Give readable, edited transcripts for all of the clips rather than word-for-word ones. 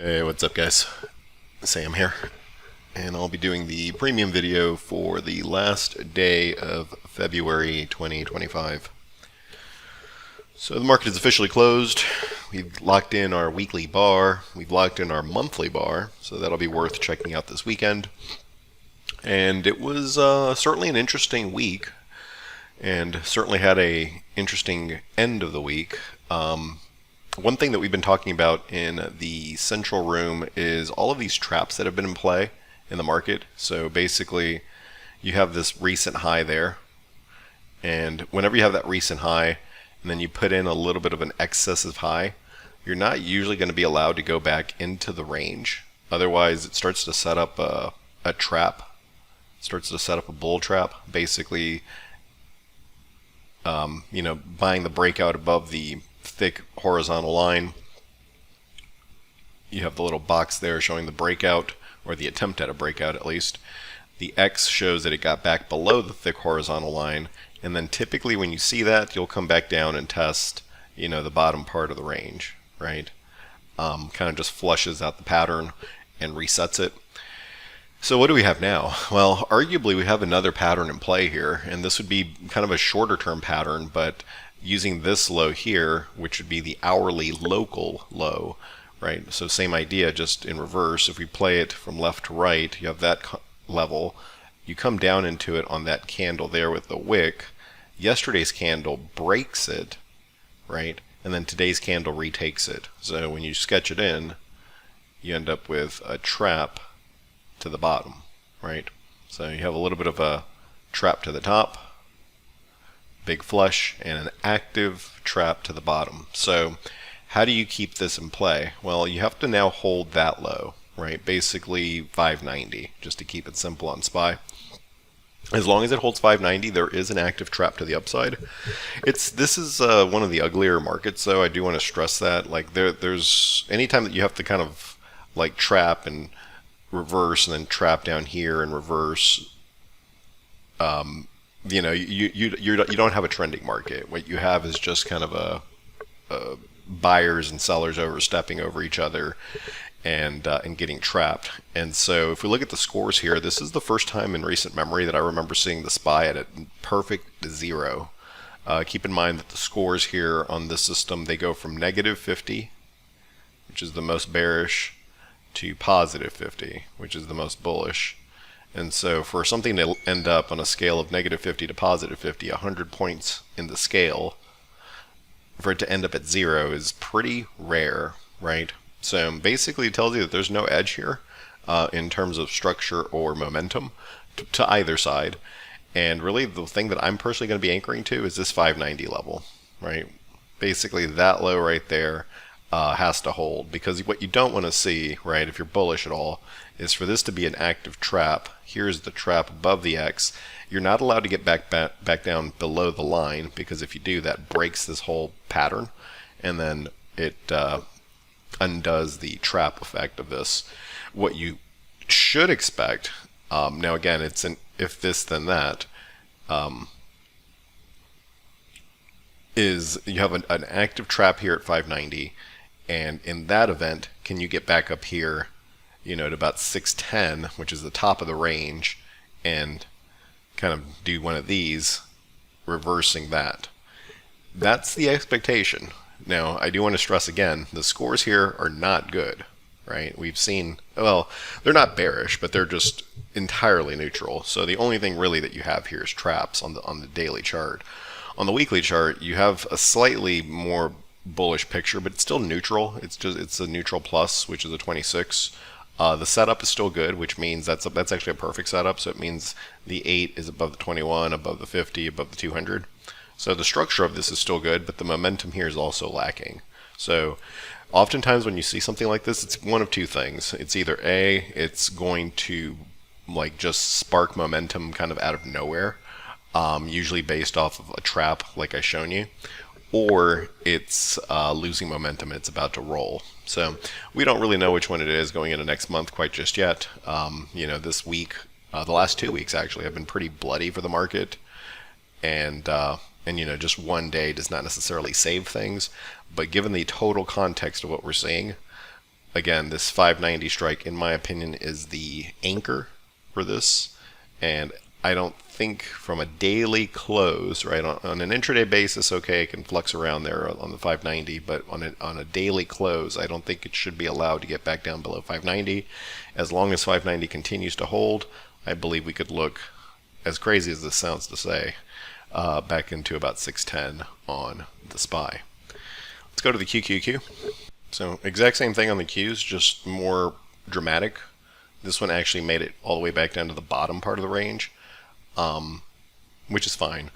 Hey, what's up guys? Sam here, and I'll be doing the premium video for the last day of February 2025. So the market is officially closed. We've locked in our weekly bar, we've locked in our monthly bar, so that'll be worth checking out this weekend. And it was certainly an interesting week, and certainly had a interesting end of the week. One thing that we've been talking about in the central room is all of these traps that have been in play in the market. So basically, you have this recent high there, and whenever you have that recent high, and then you put in a little bit of an excessive high, you're not usually going to be allowed to go back into the range. Otherwise, it starts to set up a trap. It starts to set up a bull trap. Basically, buying the breakout above the thick horizontal line. You have the little box there showing the breakout, or the attempt at a breakout at least. The X shows that it got back below the thick horizontal line, and then typically when you see that, you'll come back down and test, the bottom part of the range, right? Kind of just flushes out the pattern and resets it. So what do we have now? Well, arguably we have another pattern in play here, and this would be kind of a shorter term pattern, but using this low here, which would be the hourly local low, right? So same idea, just in reverse. If we play it from left to right, you have that level. You come down into it on that candle there with the wick. Yesterday's candle breaks it, right? And then today's candle retakes it. So when you sketch it in, you end up with a trap to the bottom, right? So you have a little bit of a trap to the top, big flush, and an active trap to the bottom. So how do you keep this in play? Well, you have to now hold that low, right? Basically 590, just to keep it simple on SPY. As long as it holds 590, there is an active trap to the upside. This is one of the uglier markets, though. I do want to stress that. Like there's anytime that you have to kind of like trap and reverse and then trap down here and reverse, you don't have a trending market. What you have is just kind of a buyers and sellers overstepping over each other and getting trapped. And so if we look at the scores here, this is the first time in recent memory that I remember seeing the SPY at a perfect zero. Keep in mind that the scores here on this system, they go from negative 50, which is the most bearish, to positive 50, which is the most bullish. And so for something to end up on a scale of negative 50 to positive 50, 100 points in the scale, for it to end up at zero is pretty rare, right? So basically it tells you that there's no edge here in terms of structure or momentum to either side. And really the thing that I'm personally going to be anchoring to is this 590 level, right? Basically that low right there has to hold, because what you don't want to see, right, if you're bullish at all, is for this to be an active trap. Here's the trap above the X. You're not allowed to get back down below the line, because if you do, that breaks this whole pattern, and then it undoes the trap effect of this. What you should expect, now again, it's an if this then that, is you have an active trap here at 590, and in that event, can you get back up here, to about 610, which is the top of the range, and kind of do one of these, reversing that. That's the expectation. Now, I do want to stress again, the scores here are not good, right? We've seen, well, they're not bearish, but they're just entirely neutral. So the only thing really that you have here is traps on the daily chart. On the weekly chart, you have a slightly more bullish picture, but it's still neutral. It's a neutral plus, which is a 26. The setup is still good, which means that's actually a perfect setup. So it means the 8 is above the 21, above the 50, above the 200. So the structure of this is still good, but the momentum here is also lacking. So oftentimes when you see something like this, it's one of two things. It's either A, it's going to like just spark momentum kind of out of nowhere, usually based off of a trap like I've shown you, or it's losing momentum and it's about to roll. So we don't really know which one it is going into next month quite just yet. This week, the last 2 weeks actually have been pretty bloody for the market, and just one day does not necessarily save things. But given the total context of what we're seeing, again, this 590 strike, in my opinion, is the anchor for this. And I don't think from a daily close, right, on an intraday basis, okay, it can flux around there on the 590, but on a daily close, I don't think it should be allowed to get back down below 590. As long as 590 continues to hold, I believe we could look, as crazy as this sounds to say, back into about 610 on the SPY. Let's go to the QQQ. So exact same thing on the Qs, just more dramatic. This one actually made it all the way back down to the bottom part of the range, which is fine.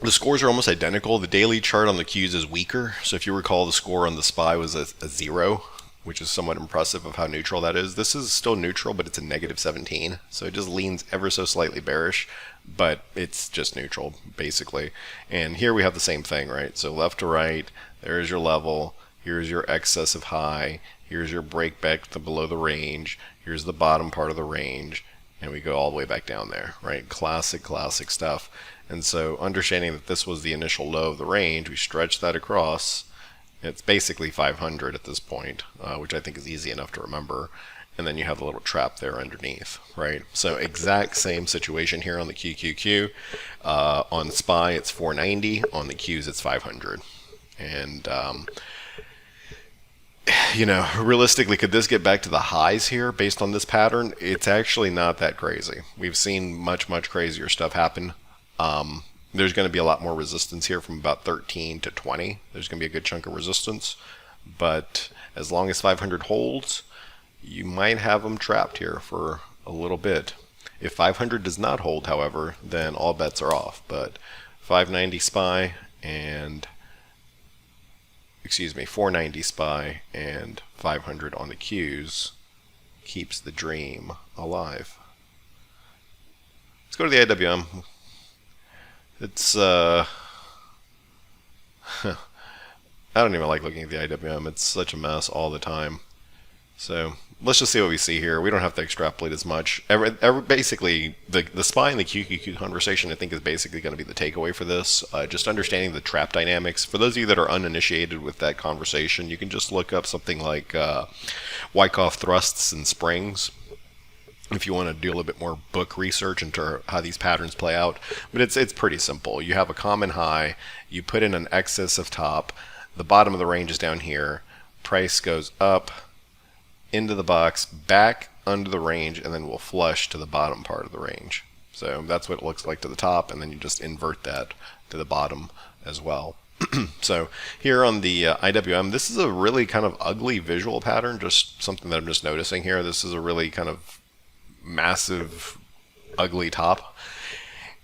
The scores are almost identical. The daily chart on the Qs is weaker. So if you recall, the score on the SPY was a 0, which is somewhat impressive of how neutral that is. This is still neutral, but it's a negative 17. So it just leans ever so slightly bearish, but it's just neutral, basically. And here we have the same thing, right? So left to right, there's your level. Here's your excessive high. Here's your break back to below the range. Here's the bottom part of the range. And we go all the way back down there, right? Classic stuff. And so understanding that this was the initial low of the range, we stretch that across. It's basically 500 at this point, which I think is easy enough to remember. And then you have the little trap there underneath, right? So exact same situation here on the QQQ. On SPY, it's 490. On the Qs, it's 500. And you know, realistically, could this get back to the highs here based on this pattern? It's actually not that crazy. We've seen much crazier stuff happen. There's going to be a lot more resistance here from about 13 to 20. There's going to be a good chunk of resistance. But as long as 500 holds, you might have them trapped here for a little bit. If 500 does not hold, however, then all bets are off. But 590 SPY and 490 SPY and 500 on the Qs keeps the dream alive. Let's go to the IWM. It's I don't even like looking at the IWM. It's such a mess all the time. So let's just see what we see here. We don't have to extrapolate as much. Basically, the SPY and the QQQ conversation, I think, is basically going to be the takeaway for this. Just understanding the trap dynamics. For those of you that are uninitiated with that conversation, you can just look up something like Wyckoff thrusts and springs if you want to do a little bit more book research into how these patterns play out. But it's pretty simple. You have a common high. You put in an excess of top. The bottom of the range is down here. Price goes up into the box, back under the range, and then we'll flush to the bottom part of the range. So that's what it looks like to the top, and then you just invert that to the bottom as well. So here on the IWM, this is a really kind of ugly visual pattern, just something that I'm just noticing here. This is a really kind of massive, ugly top.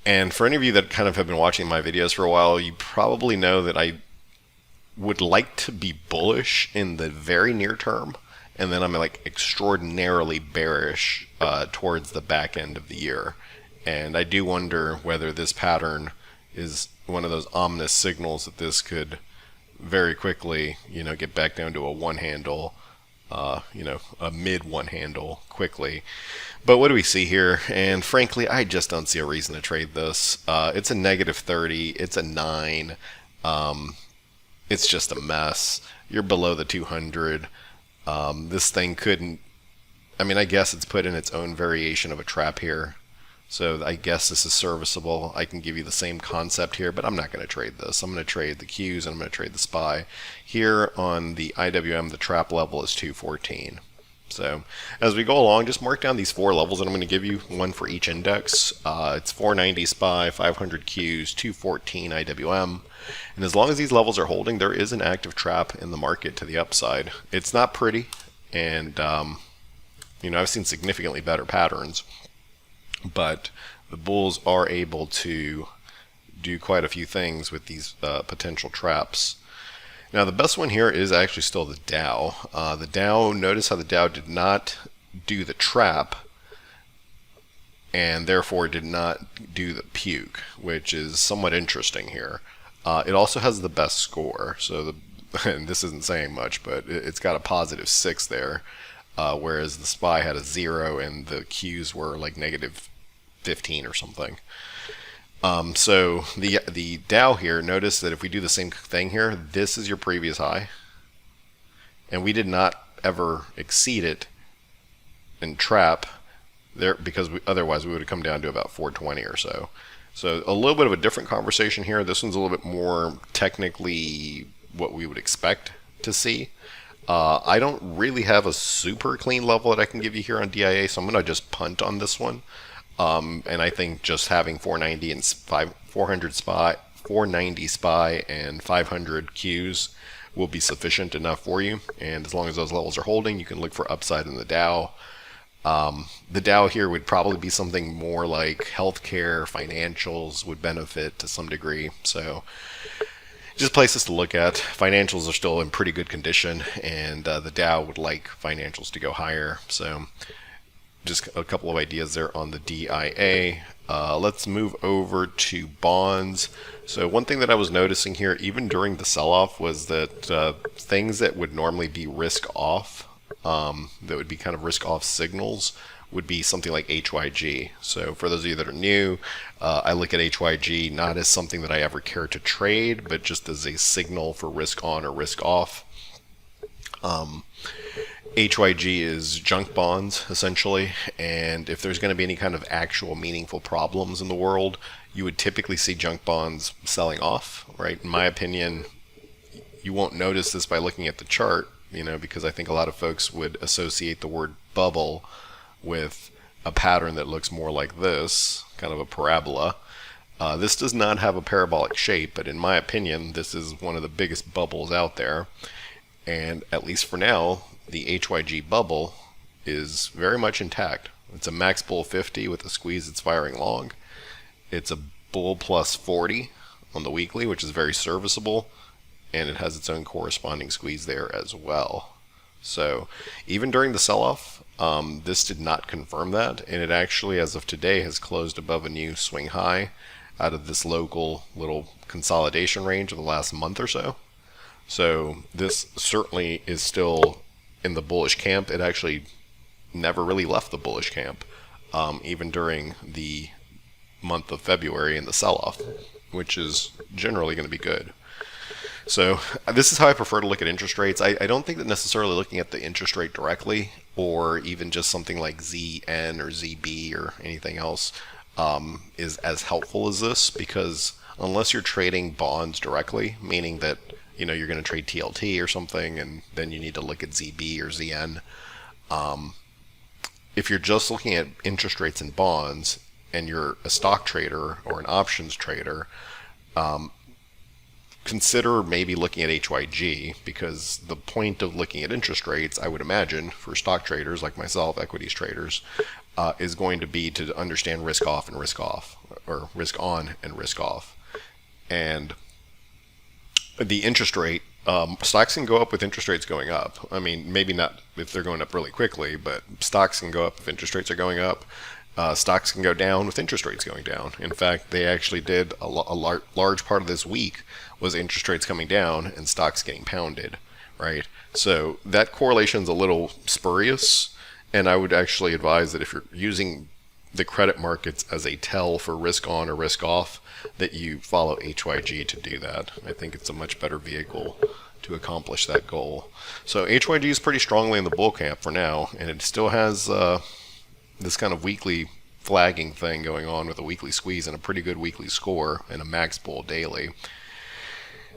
And for any of you that kind of have been watching my videos for a while, you probably know that I would like to be bullish in the very near term. And then I'm like extraordinarily bearish towards the back end of the year. And I do wonder whether this pattern is one of those ominous signals that this could very quickly, you know, get back down to a one handle, you know, a mid one handle quickly. But what do we see here? And frankly, I just don't see a reason to trade this. It's a negative 30. It's a 9. It's just a mess. You're below the 200. This thing couldn't, I mean, I guess it's put in its own variation of a trap here. So I guess this is serviceable. I can give you the same concept here, but I'm not going to trade this. I'm going to trade the Qs and I'm going to trade the SPY. Here on the IWM, the trap level is 214. So as we go along, just mark down these 4 levels, and I'm going to give you one for each index. It's 490 SPY, 500 Qs, 214 IWM. And as long as these levels are holding, there is an active trap in the market to the upside. It's not pretty, and you know, I've seen significantly better patterns, but the bulls are able to do quite a few things with these potential traps. Now the best one here is actually still the Dow. The Dow, notice how the Dow did not do the trap and therefore did not do the puke, which is somewhat interesting here. It also has the best score, so and this isn't saying much, but it's got a positive 6 there, whereas the SPY had a 0 and the Qs were like negative 15 or something. So the Dow here, notice that if we do the same thing here, this is your previous high, and we did not ever exceed it in trap there, because otherwise we would have come down to about 420 or so. So a little bit of a different conversation here. This one's a little bit more technically what we would expect to see. I don't really have a super clean level that I can give you here on DIA, so I'm going to just punt on this one. And I think just having 490 and 400 SPY, 490 SPY, and 500 Qs will be sufficient enough for you. And as long as those levels are holding, you can look for upside in the Dow. The Dow here would probably be something more like healthcare, financials would benefit to some degree. So just places to look at. Financials are still in pretty good condition, and the Dow would like financials to go higher. So just a couple of ideas there on the DIA. Let's move over to bonds. So one thing that I was noticing here, even during the sell-off, was that things that would normally be risk off, that would be kind of risk off signals, would be something like HYG. So for those of you that are new, I look at HYG not as something that I ever care to trade, but just as a signal for risk on or risk off. HYG is junk bonds, essentially, and if there's going to be any kind of actual meaningful problems in the world, you would typically see junk bonds selling off, right? In my opinion, you won't notice this by looking at the chart, because I think a lot of folks would associate the word bubble with a pattern that looks more like this, kind of a parabola. This does not have a parabolic shape, but in my opinion, this is one of the biggest bubbles out there. And at least for now, the HYG bubble is very much intact. It's a max bull 50 with a squeeze that's firing long. It's a bull plus 40 on the weekly, which is very serviceable, and it has its own corresponding squeeze there as well. So even during the sell-off, this did not confirm that, and it actually, as of today, has closed above a new swing high out of this local little consolidation range of the last month or so. So this certainly is still in the bullish camp. It actually never really left the bullish camp, even during the month of February and the sell-off, which is generally going to be good. So this is how I prefer to look at interest rates. I don't think that necessarily looking at the interest rate directly, or even just something like ZN or ZB or anything else, is as helpful as this, because unless you're trading bonds directly, meaning that you're going to trade TLT or something, and then you need to look at ZB or ZN. If you're just looking at interest rates and bonds, and you're a stock trader or an options trader, consider maybe looking at HYG, because the point of looking at interest rates, I would imagine, for stock traders like myself, equities traders, is going to be to understand risk off and risk off, or risk on and risk off. And the interest rate, stocks can go up with interest rates going up. I mean, maybe not if they're going up really quickly, but stocks can go up if interest rates are going up. Stocks can go down with interest rates going down. In fact, they actually did a large part of this week was interest rates coming down and stocks getting pounded, right? So that correlation's a little spurious, and I would actually advise that if you're using the credit markets as a tell for risk on or risk off, that you follow HYG to do that. I think it's a much better vehicle to accomplish that goal. So HYG is pretty strongly in the bull camp for now, and it still has this kind of weekly flagging thing going on with a weekly squeeze and a pretty good weekly score and a max bull daily.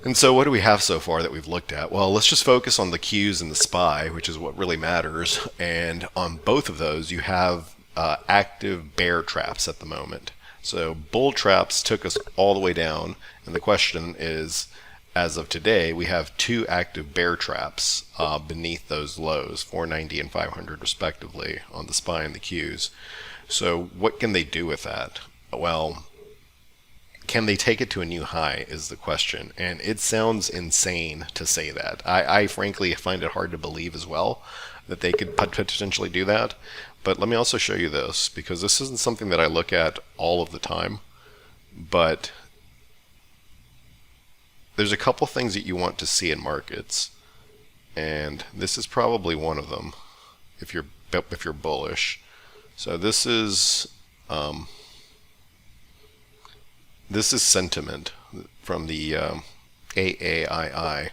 And so what do we have so far that we've looked at? Well, let's just focus on the Qs and the SPY, which is what really matters. And on both of those, you have active bear traps at the moment. So bull traps took us all the way down, and the question is, as of today, we have two active bear traps beneath those lows, 490 and 500 respectively, on the SPY and the Qs. So what can they do with that? Well, can they take it to a new high is the question, and it sounds insane to say that. I frankly find it hard to believe as well that they could potentially do that. But let me also show you this, because this isn't something that I look at all of the time, but there's a couple things that you want to see in markets, and this is probably one of them if you're bullish. So this is sentiment from the AAII,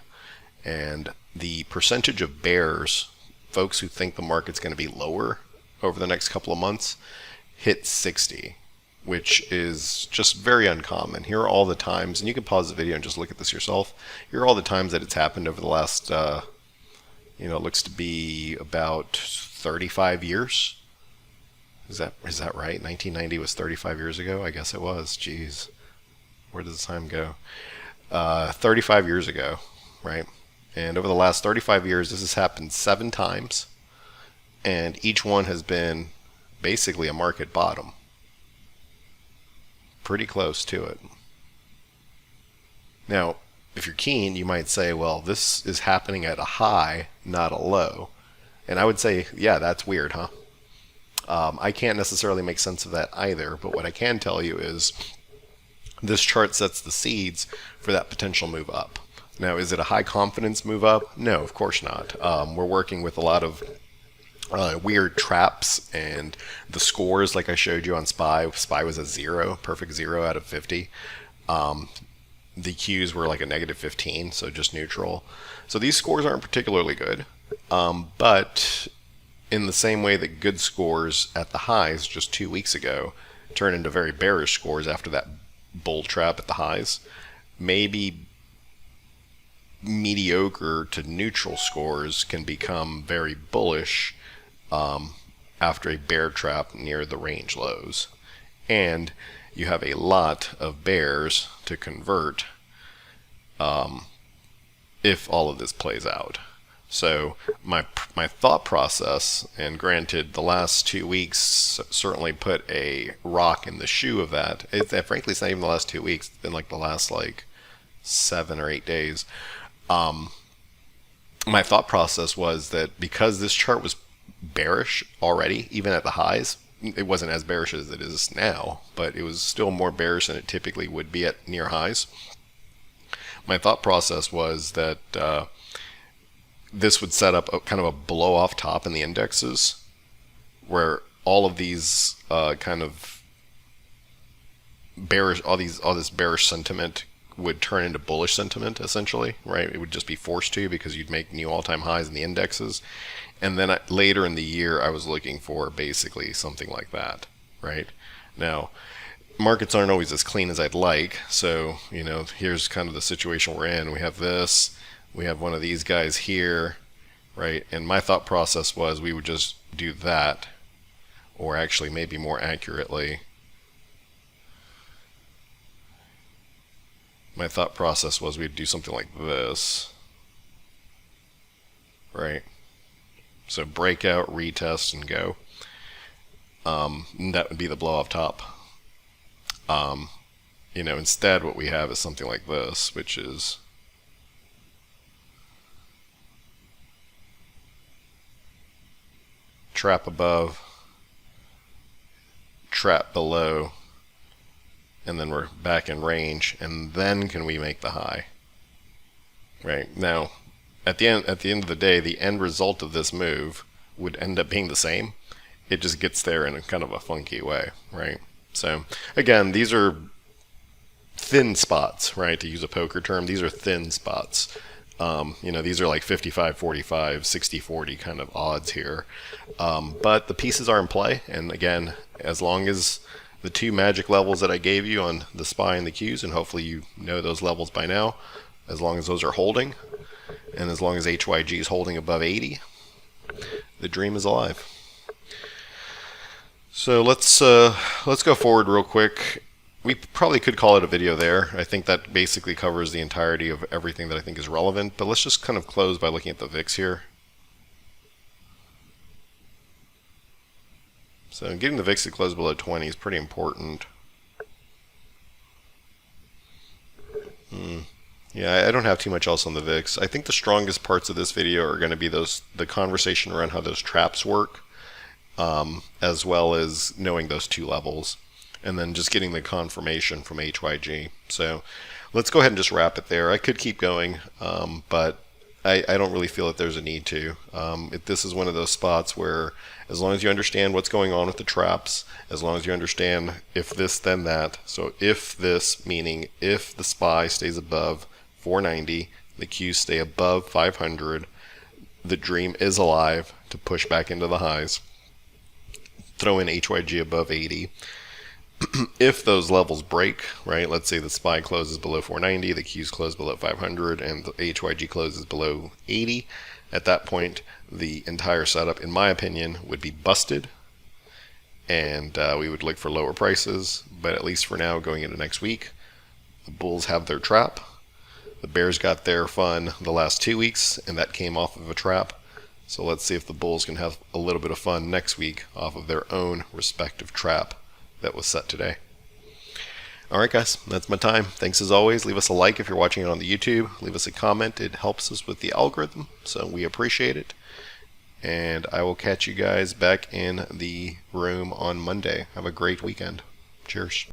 and the percentage of bears, folks who think the market's going to be lower over the next couple of months, hit 60, which is just very uncommon. Here are all the times, and you can pause the video and just look at this yourself. Here are all the times that it's happened over the last, it looks to be about 35 years. Is that right? 1990 was 35 years ago? I guess it was. Jeez. Where does the time go? 35 years ago, right? And over the last 35 years, this has happened 7 times. And each one has been basically a market bottom. Pretty close to it. Now, if you're keen, you might say, well, this is happening at a high, not a low. And I would say, yeah, that's weird, huh? I can't necessarily make sense of that either, but what I can tell you is this chart sets the seeds for that potential move up. Now, is it a high confidence move up? No, of course not. We're working with a lot of weird traps, and the scores, like I showed you on SPY was a 0, perfect 0 out of 50. The Qs were like a negative 15, so just neutral. So these scores aren't particularly good, but in the same way that good scores at the highs just 2 weeks ago turn into very bearish scores after that bull trap at the highs, maybe mediocre to neutral scores can become very bullish after a bear trap near the range lows. And you have a lot of bears to convert if all of this plays out. So my thought process, and granted the last 2 weeks certainly put a rock in the shoe of that. Frankly, it's not even the last 2 weeks. It's been like the last 7 or 8 days. My thought process was that because this chart was bearish already, even at the highs, it wasn't as bearish as it is now, but it was still more bearish than it typically would be at near highs. My thought process was that this would set up a kind of a blow off top in the indexes, where all of these kind of bearish, all this bearish sentiment would turn into bullish sentiment, essentially, right? It would just be forced to, because you'd make new all-time highs in the indexes. And then later in the year, I was looking for basically something like that, right? Now, markets aren't always as clean as I'd like, so, here's kind of the situation we're in. We have this, we have one of these guys here, right? And my thought process was we would just do that, or actually maybe more accurately, my thought process was we'd do something like this, right? So breakout, retest, and go. And that would be the blow off top. Instead what we have is something like this, which is trap above, trap below, and then we're back in range, and then can we make the high? Right now, at the end of the day, the end result of this move would end up being the same. It just gets there in a kind of a funky way, right? So again, these are thin spots, right? To use a poker term, these are thin spots. These are like 55-45, 60-40 kind of odds here. But the pieces are in play, and again, as long as the 2 magic levels that I gave you on the SPY and the Qs, and hopefully you know those levels by now, as long as those are holding, and as long as HYG is holding above 80, the dream is alive. So let's go forward real quick. We probably could call it a video there. I think that basically covers the entirety of everything that I think is relevant, but let's just kind of close by looking at the VIX here. So getting the VIX to close below 20 is pretty important. Yeah, I don't have too much else on the VIX. I think the strongest parts of this video are going to be the conversation around how those traps work, as well as knowing those 2 levels, and then just getting the confirmation from HYG. So let's go ahead and just wrap it there. I could keep going, but I don't really feel that there's a need to. This is one of those spots where, as long as you understand what's going on with the traps, as long as you understand if this then that, so if this, meaning if the SPY stays above 490. The Qs stay above 500. The dream is alive to push back into the highs. Throw in HYG above 80. If those levels break, right, let's say the SPY closes below 490, the Qs close below 500, and the HYG closes below 80, at that point, the entire setup, in my opinion, would be busted, and we would look for lower prices. But at least for now, going into next week, the bulls have their trap. The bears got their fun the last 2 weeks, and that came off of a trap. So let's see if the bulls can have a little bit of fun next week off of their own respective trap that was set today. Alright guys, that's my time. Thanks as always. Leave us a like if you're watching it on the YouTube. Leave us a comment. It helps us with the algorithm, so we appreciate it. And I will catch you guys back in the room on Monday. Have a great weekend. Cheers.